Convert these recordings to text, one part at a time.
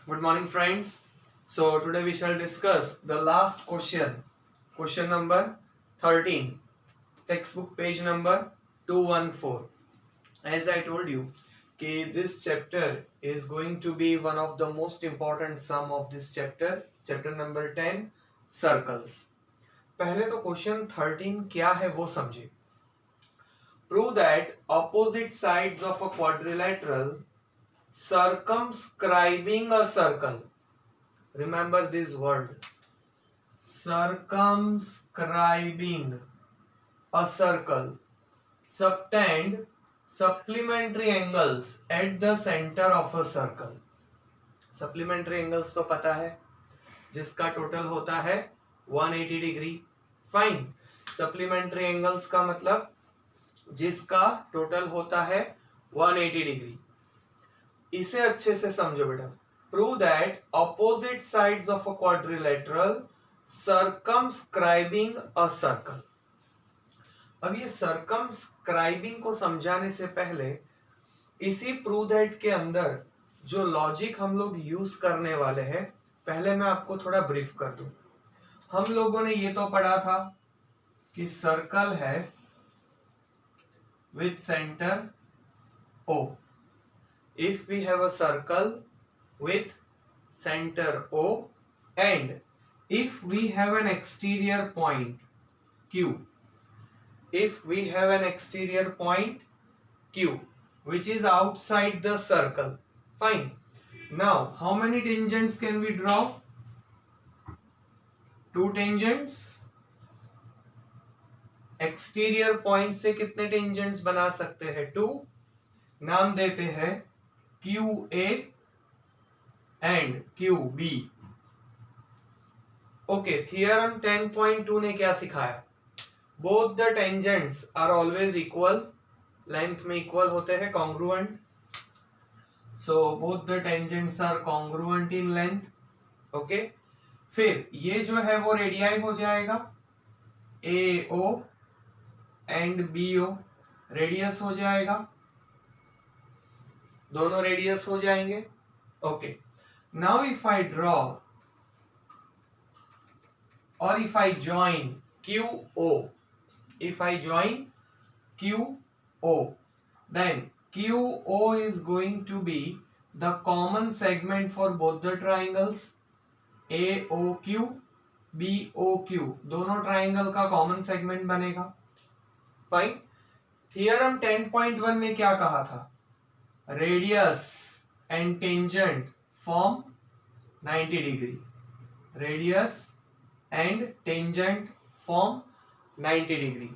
Good morning, friends. So, today we shall discuss the last question number 13, textbook page number 214. As I told you, this chapter is going to be one of the most important sum of this chapter number 10, circles. पहले तो question 13 क्या है वो समझे. Prove that opposite sides of a quadrilateral circumscribing a circle. Remember this word, circumscribing a circle, subtend supplementary angles at the center of a circle. supplementary angles तो पता है, जिसका टोटल होता है 180 डिग्री. फाइन. supplementary angles का मतलब जिसका total होता है 180 डिग्री. इसे अच्छे से समझो बेटा. Prove that opposite sides of a quadrilateral circumscribing a circle. अब ये circumscribing को समझाने से पहले इसी prove that के अंदर जो लॉजिक हम लोग यूज करने वाले हैं, पहले मैं आपको थोड़ा ब्रीफ कर दूं. हम लोगों ने ये तो पढ़ा था कि सर्कल है with centre O. If we have a circle with center O and if we have an exterior point Q, which is outside the circle, fine. Now how many tangents can we draw? 2 tangents. Exterior point से कितने tangents बना सकते हैं? 2. नाम देते हैं QA and QB. Okay, theorem 10.2 ने क्या सिखाया? Both the tangents are always equal, length में इक्वल होते हैं, congruent. So both the tangents are congruent in length. Okay, फिर ये जो है वो रेडियाई हो जाएगा AO एंड BO. रेडियस हो जाएगा, दोनों रेडियस हो जाएंगे. Okay, now if I draw और if I join QO, then QO is going to be the common segment for both the triangles AOQ, BOQ. दोनों ट्राइंगल का कॉमन सेगमेंट बनेगा. Fine. Theorem 10.1 ने क्या कहा था? Radius and tangent form 90 degree. Radius and tangent form 90 degree,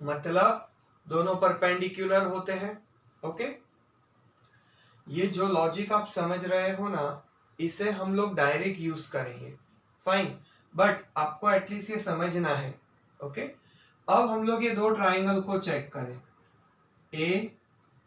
मतलब दोनों perpendicular होते हैं. ओके, ये जो लॉजिक आप समझ रहे हो ना, इसे हम लोग डायरेक्ट यूज करेंगे. फाइन, बट आपको एटलीस्ट ये समझना है. ओके, अब हम लोग ये दो ट्राइंगल को चेक करें,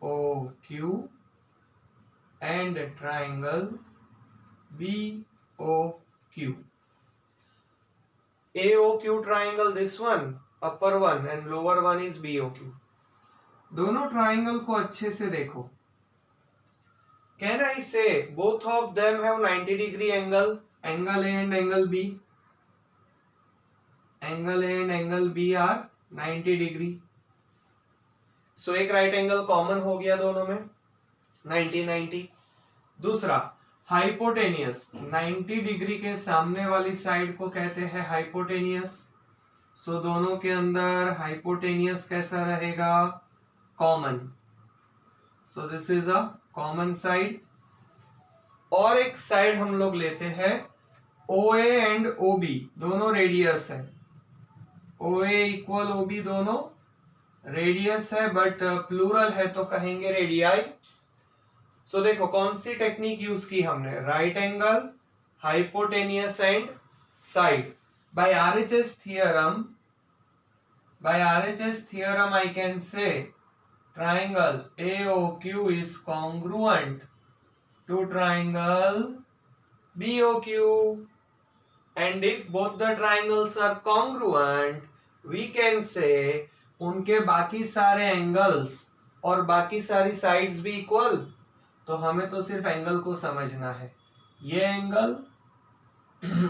AOQ and triangle BOQ. AOQ triangle, this one upper one and lower one is BOQ. दोनों ट्राइंगल को अच्छे से देखो. Can I say both of them have 90 degree angle? Angle A and angle B. Angle A and angle B are 90 degree. So एक right angle common हो गया दोनों में, 90. दूसरा हाइपोटेनियस, 90 डिग्री के सामने वाली साइड को कहते हैं हाइपोटेनियस. सो दोनों के अंदर हाइपोटेनियस कैसा रहेगा? Common. So this is a common side. और एक साइड हम लोग लेते हैं OA एंड OB, दोनों रेडियस है. OA इक्वल OB, दोनों रेडियस है, बट प्लूरल है तो कहेंगे रेडियाई. सो देखो कौन सी टेक्निक यूज की हमने? Right angle, hypotenuse and side. By RHS theorem I can say triangle AOQ is congruent to triangle BOQ, and if both the triangles are congruent we can say उनके बाकी सारे angles और बाकी सारी sides भी equal. तो हमें तो सिर्फ एंगल को समझना है. ये एंगल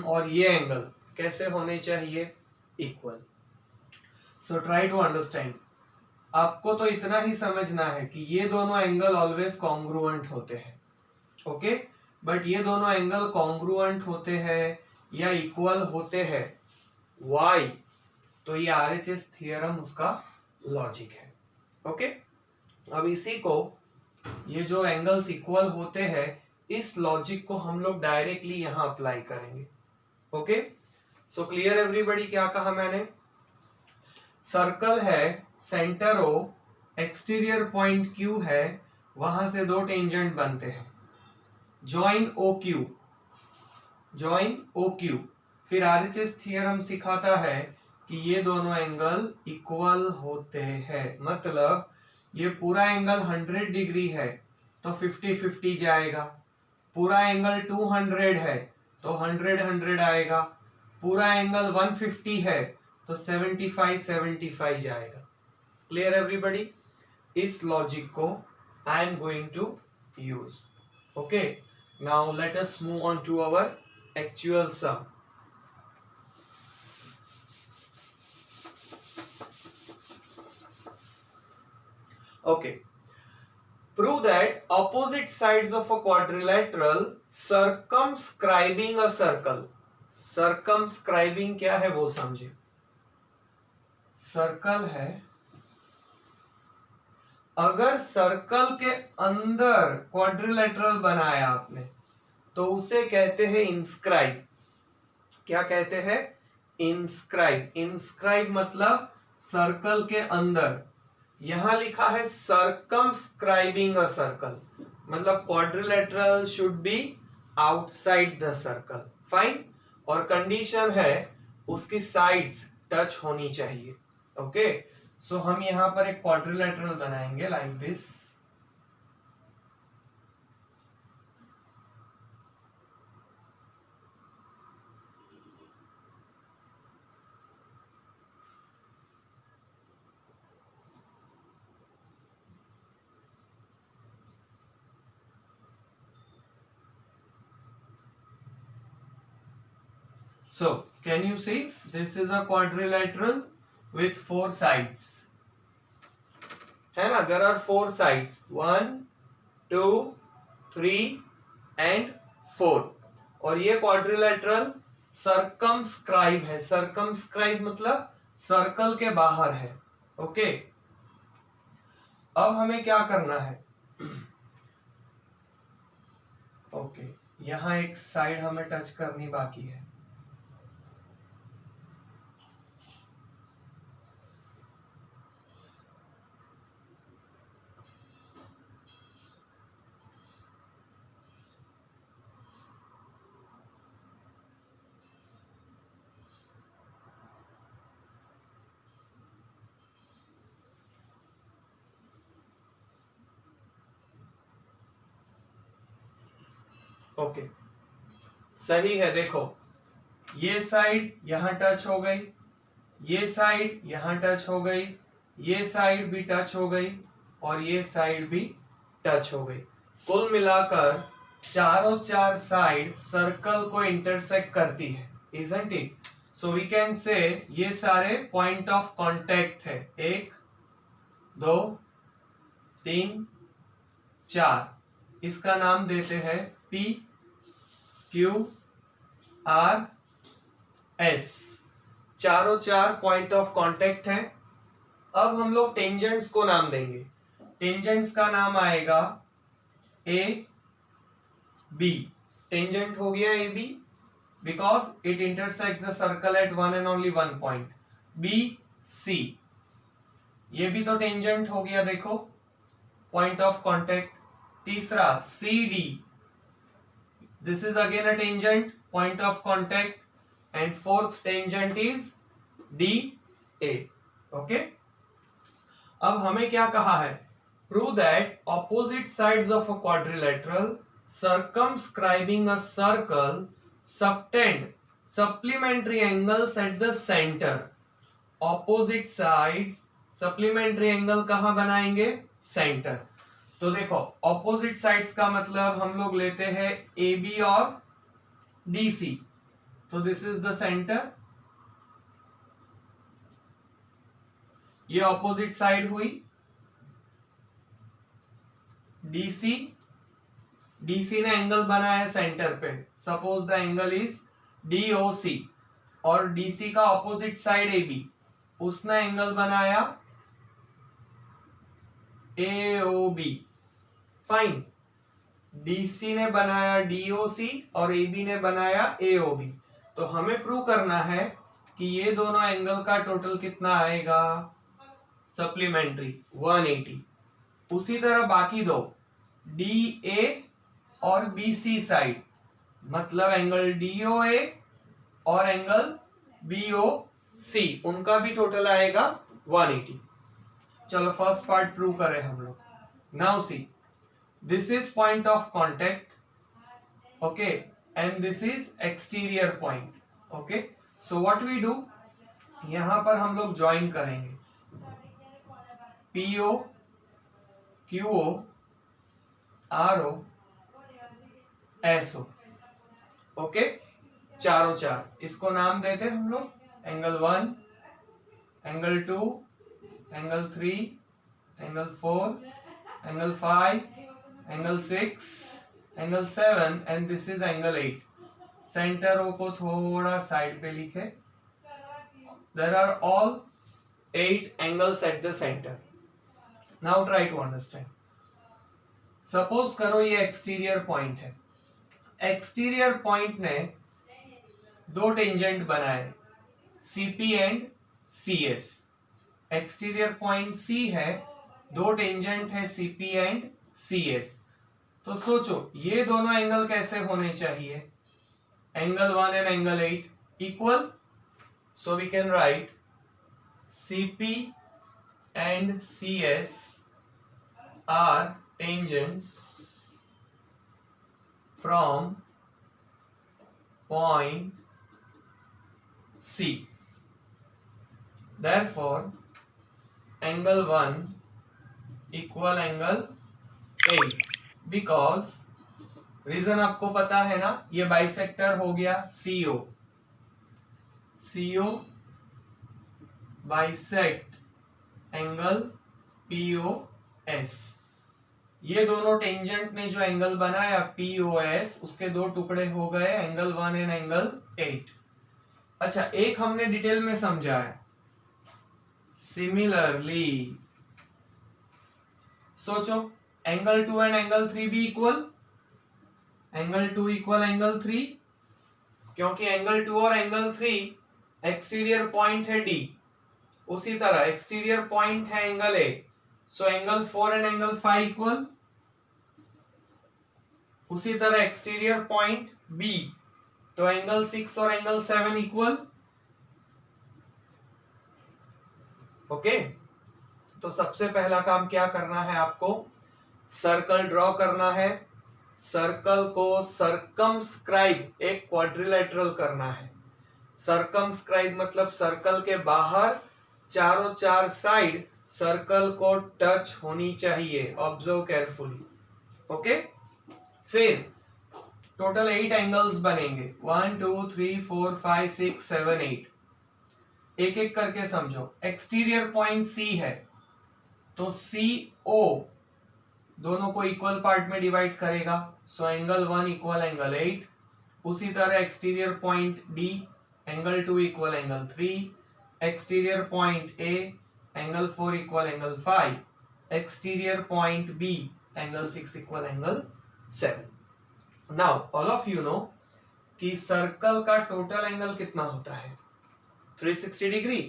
और ये एंगल कैसे होने चाहिए? Equal. So try to understand. आपको तो इतना ही समझना है कि ये दोनों एंगल ऑलवेज कॉन्ग्रुएंट होते हैं, ओके। बट ये दोनों एंगल कॉन्ग्रुएंट होते हैं या इक्वल होते हैं, वाई? तो ये आरएचएस थ्योरम उसका लॉजिक है, ओके। अब इसी को, ये जो एंगल्स इक्वल होते हैं, इस लॉजिक को हम लोग डायरेक्टली यहां अप्लाई करेंगे, ओके। So clear everybody? क्या कहा मैंने? सर्कल है, centre O, exterior point Q है, वहां से दो टेंजेंट बनते हैं, join O Q, join O Q. फिर आरएचएस थ्योरम सिखाता है कि ये दोनों एंगल इक्वल होते हैं, मतलब ये पूरा एंगल 100 डिग्री है तो 50-50 जाएगा, पूरा एंगल 200 है तो 100-100 आएगा, पूरा एंगल 150 है तो 75-75 जाएगा। Clear everybody? इस लॉजिक को I am going to use, okay. Now let us move on to our actual sum. Okay. Prove that opposite sides of a quadrilateral circumscribing a circle. Circumscribing क्या है वो समझे। Circle है, अगर circle के अंदर क्वाड्रिलेटरल बनाया आपने तो उसे कहते हैं इंस्क्राइब। क्या कहते हैं? इंस्क्राइब। इंस्क्राइब मतलब सर्कल के अंदर। यहां लिखा है सर्कमस्क्राइबिंग अ सर्कल, मतलब quadrilateral should be outside the circle, fine. और कंडीशन है उसकी साइड्स टच होनी चाहिए, ओके। सो हम यहां पर एक क्वाड्रिलेटरल बनाएंगे like this. So, can you see? This is a quadrilateral with 4 sides. है ना? There are 4 sides. 1, 2, 3 and 4. और ये quadrilateral circumscribe है। Circumscribe मतलब सर्कल के बाहर है, ओके। अब हमें क्या करना है? ओके, यहां एक साइड हमें टच करनी बाकी है। ओके, सही है। देखो, ये साइड यहां टच हो गई, ये साइड यहां टच हो गई, ये साइड भी टच हो गई और ये साइड भी टच हो गई। कुल मिलाकर चारों चार साइड सर्कल को इंटरसेक्ट करती है, isn't it? So we can say ये सारे पॉइंट ऑफ कांटेक्ट है। 1, 2, 3, 4। इसका नाम देते हैं P, Q, R, S। चारों चार पॉइंट ऑफ कांटेक्ट हैं। अब हम लोग टेंजेंट्स को नाम देंगे। टेंजेंट्स का नाम आएगा A, B। टेंजेंट हो गया AB because it intersects the circle eight one and only one point. B, C, ये भी तो टेंजेंट हो गया, देखो, पॉइंट ऑफ कांटेक्ट। तीसरा CD, this is again a tangent, point of contact, and fourth tangent is DA, okay। अब हमें क्या कहा है? Prove that opposite sides of a quadrilateral circumscribing a circle subtend supplementary angles at the center। Opposite sides supplementary angle कहाँ बनाएंगे? Center। तो देखो opposite sides का मतलब हम लोग लेते हैं ए बी और डी सी, तो दिस इज द सेंटर, ये ऑपोजिट साइड हुई, डीसी, डीसी ने एंगल बनाया है सेंटर पे, suppose the angle is DOC, और डीसी का ऑपोजिट साइड ए बी, उसने एंगल बनाया एओबी, फाइन। डीसी ने बनाया डीओसी और एबी ने बनाया एओबी, तो हमें प्रूव करना है कि ये दोनों एंगल का टोटल कितना आएगा, सप्लीमेंट्री 180। उसी तरह बाकी दो डी ए और बी सी साइड, मतलब एंगल डीओए और एंगल बीओ सी, उनका भी टोटल आएगा 180। चलो फर्स्ट पार्ट प्रूव करें हम लोग। Now see, this is point of contact, okay, and this is exterior point, okay. So what we do, यहां पर हम लोग ज्वाइन करेंगे PO, QO, RO, SO, okay, चारों चार, इसको नाम देते हम लोग angle 1, angle 2, angle 3, angle 4, angle 5, angle 6, angle 7, and this is angle 8। Centre O को थोड़ा साइड पे लिखे, there are all 8 angles at the center. Now try to understand. Suppose करो ये एक्सटीरियर पॉइंट है, एक्सटीरियर पॉइंट ने दो टेंजेंट बनाए CP and CS. Exterior point C है, दो टेंजेंट है सीपी एंड सीएस। तो सोचो ये दोनों एंगल कैसे होने चाहिए, angle 1 and angle 8 equal, so we can write CP and CS are tangents from point C. Therefore, angle 1 equal angle 8, because reason आपको पता है ना, ये बाइसेक्टर हो गया CO, CO bisect angle POS। ये दोनों टेंजेंट ने जो एंगल बनाया POS, उसके दो टुकड़े हो गए एंगल 1 एंड एंगल 8। अच्छा, एक हमने डिटेल में समझा है। सिमिलरली सोचो एंगल 2 एंड एंगल 3 भी इक्वल, एंगल 2 इक्वल एंगल 3, क्योंकि एंगल 2 और एंगल 3 एक्सटीरियर पॉइंट है D, उसी तरह एक्सटीरियर पॉइंट है angle A, so angle 4 and angle 5 equal. उसी तरह एक्सटीरियर पॉइंट बी, तो एंगल 6 और एंगल 7 इक्वल, ओके। तो सबसे पहला काम क्या करना है आपको, सर्कल ड्रॉ करना है, सर्कल को सर्कमस्क्राइब एक क्वाड्रिलेटरल करना है। सर्कमस्क्राइब मतलब सर्कल के बाहर चारों चार साइड सर्कल को टच होनी चाहिए, ऑब्जर्व केयरफुली, ओके। फिर टोटल 8 एंगल्स बनेंगे, 1 2 3 4 5 6 7 8। एक एक करके समझो। एक्सटीरियर पॉइंट सी है, तो सी ओ दोनों को इक्वल पार्ट में डिवाइड करेगा, सो एंगल 1 इक्वल एंगल 8। उसी तरह exterior point D, angle 2 equal angle 3, exterior point A, angle 4 equal angle 5, exterior point B, angle 6 equal angle 7। Now all of you know कि circle का total angle कितना होता है, 360 degree.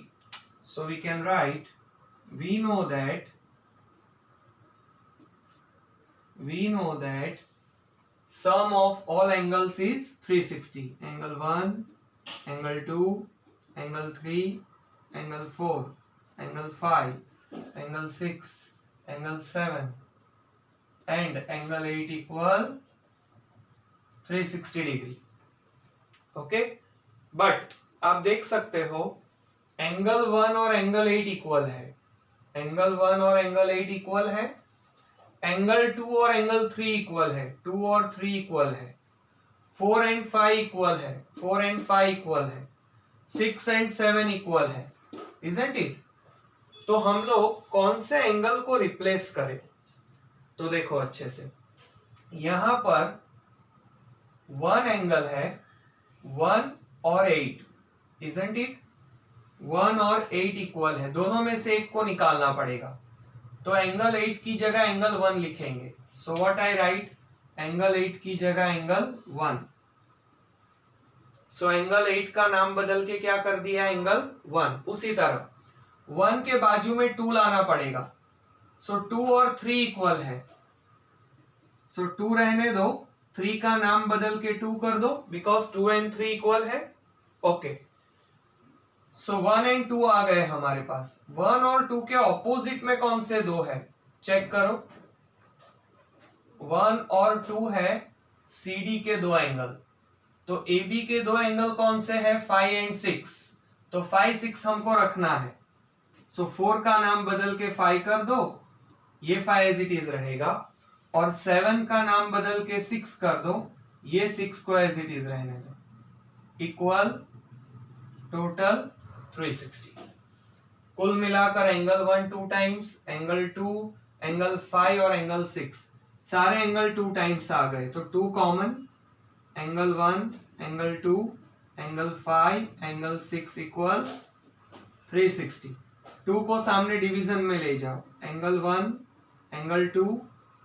So we can write, we know that sum of all angles is 360, angle 1, angle 2, angle 3, angle 4, angle 5, angle 6, angle 7 and angle 8 equal 360 degree, okay. But आप देख सकते हो angle 1 और एंगल 8 इक्वल है, angle 1 और एंगल 8 इक्वल है, angle 2 और angle 3 equal है, 2 और 3 इक्वल है, 4 एंड 5 इक्वल है, 4 एंड 5 इक्वल है, 6 एंड 7 इक्वल है, इजंट इट? तो हम लोग कौन से एंगल को रिप्लेस करें? तो देखो अच्छे से, यहां पर 1 एंगल है, 1 और 8, इजंट इट? 1 और 8 इक्वल है, दोनों में से एक को निकालना पड़ेगा। तो एंगल 8 की जगह एंगल 1 लिखेंगे। So what I right? Angle 8 की जगह एंगल 1। सो एंगल 8 का नाम बदल के क्या कर दिया? एंगल 1। उसी तरह 1 के बाजू में 2 लाना पड़ेगा। सो 2 और 3 इक्वल है, सो 2 रहने दो, 3 का नाम बदल के 2 कर दो, बिकॉज 2 एंड 3 इक्वल है। ओके, सो 1 एंड 2 आ गए हमारे पास। 1 और 2 के ऑपोजिट में कौन से दो है? चेक करो। 1 और 2 है CD के दो एंगल, तो AB के दो एंगल कौन से है? 5 एंड 6। तो 5 6 हमको रखना है। सो 4 का नाम बदल के 5 कर दो, ये 5 एज इट इज रहेगा, और 7 का नाम बदल के 6 कर दो, ये 6 को एज इट इज रहने दो, इक्वल टोटल 360। कुल मिलाकर एंगल 1 2 टाइम्स, एंगल 2, एंगल 5 और एंगल 6, सारे एंगल 2 टाइम्स आ गए, तो 2 common, angle 1, angle 2, angle 5, angle 6 equal 360। 2 को सामने डिवीजन में ले जाओ, एंगल 1, एंगल 2,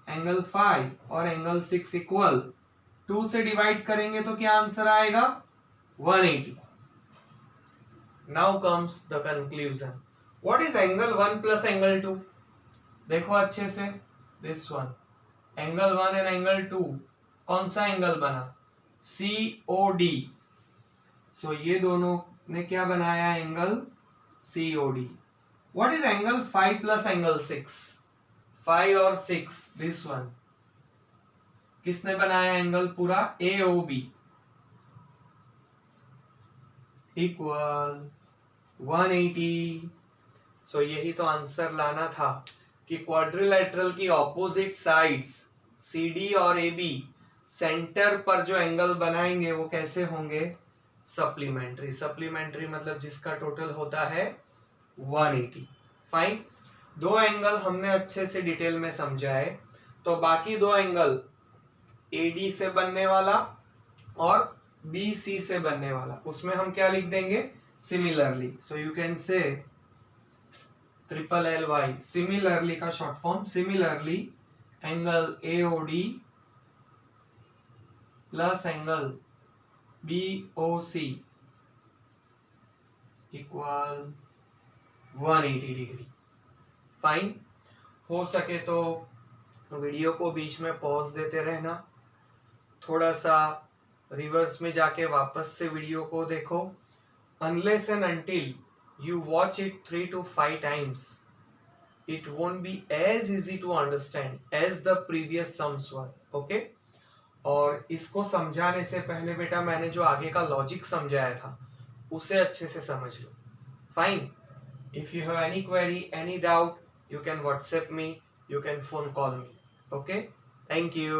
एंगल 5 और एंगल 6 इक्वल 2 से डिवाइड करेंगे तो क्या आंसर आएगा? 180। Now comes the conclusion. What is angle 1 plus angle 2? देखो अच्छे से, this one, angle 1 and angle 2, कौन सा एंगल बना? COD। सो ये दोनों ने क्या बनाया? Angle COD। What is angle 5 plus angle 6? 5 और 6, दिस वन, किसने बनाया एंगल? पूरा AOB इक्वल 180। सो यही तो आंसर लाना था कि क्वाड्रिलेटरल की ऑपोजिट साइड्स CD और AB सेंटर पर जो एंगल बनाएंगे वो कैसे होंगे? सप्लीमेंट्री। सप्लीमेंट्री मतलब जिसका टोटल होता है 180। फाइन, दो एंगल हमने अच्छे से डिटेल में समझाए, तो बाकी दो एंगल AD से बनने वाला और BC से बनने वाला, उसमें हम क्या लिख देंगे? Similarly. So you can say LLY, similarly का short form, similarly angle AOD plus angle BOC equal 180 degree. Fine, हो सके तो वीडियो को बीच में पॉज देते रहना, थोड़ा सा रिवर्स में जाके वापस से वीडियो को देखो। Unless and until you watch it 3 to 5 times, it won't be as easy to understand as the previous sums were. Okay? और इसको समझाने से पहले बेटा मैंने जो आगे का लॉजिक समझाया था उसे अच्छे से समझ लो। Fine, if you have any query, any doubt, you can WhatsApp me, you can phone call me. Okay? Thank you.